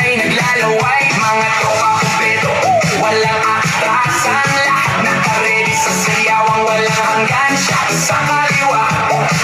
ay naglalaway, mga tropa kumpleto, walang atrasan, lahat naka-ready sa sayawang walang hanggan. Shot sa kaliwa,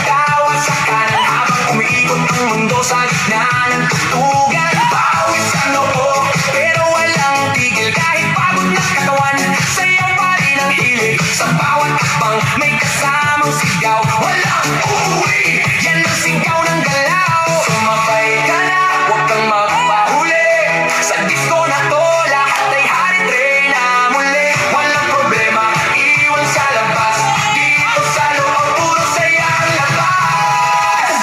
tawa sa kanan, habang umiikot ang mundo sa gitna ng tutugan. Pawis sa noo, pero walang tigil, kahit pagod na katawan, sayaw pa rin ang hilig. Sa bawat akbang may kasamang sigaw, walang uuwi, yan ang sigaw ng galaw. Sumabay ka na, huwag kang magpahuli, sa disco na to lahat ay hari-tre na muli. Walang problema, iwan sa labas, dito sa loob puro saya ang labas.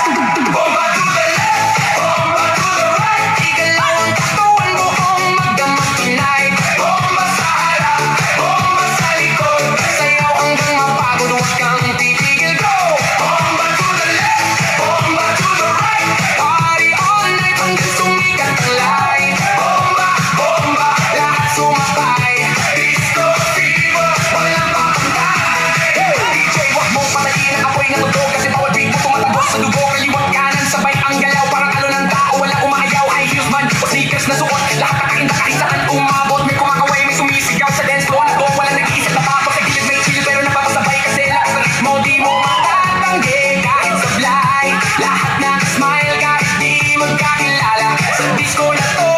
Bomba to the left, bomba to the right, igalaw ang katawan mo kung magdamag tonight. Bomba sa harap, bomba sa likod, sayaw hanggang mapagod, huwag kang titigil, go! Bomba to the left, bomba to the right, party all night hanggang sumikat ang light. Bomba, bomba, lahat sumabay, disco fever, walang papantay. DJ, wag mo patayin ang apoy ng tugtog, kasi bawat beat mo tumatagos sa dugo. Kaliwat kanan, sabay ang galaw, parang alo ng tao, walang umayaw. High heels man o sneakers na suot, lahat nakainda kahit saan umabot. May kumakaway, may sumisigaw sa dance floor na to, walang nag-iisip na tapos sa gilid may chill, pero napapasabay kasi lahat ng ritmo di mo matatanggi. Kahit sablay, lahat na-smile kahit di magkakilala. Sa disco na to,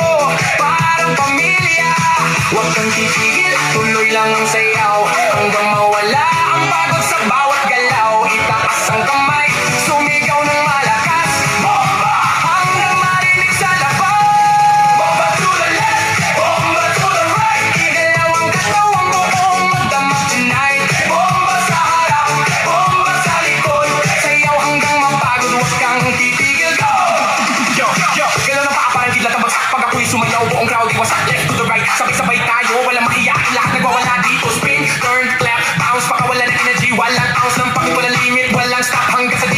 parang pamilya, huwag kang titigil, tuloy lang ang sayaw, hanggang mawala ang pagod sa bawat galaw. Itaas ang kamay, sumigaw ng malakas, bomba, hanggang marinig sa labas. Bomba to the left, bomba to the right, igalaw ang katawan mo kung magdamag tonight. Bomba sa harap, bomba sa likod, sayaw hanggang mapagod, huwag kang titigil, go! Yo, yo, galaw ng paa parang kidlat ang bagsak, pag ako'y sumayaw buong crowd iwasak. Left to the right, sabay-sabay tayo, walang mahiyain, lahat nagwawala dito. Spin, turn, clap, bounce, baka wala na energy, walang ounce ng pagod, walang limit, walang stop hanggang sa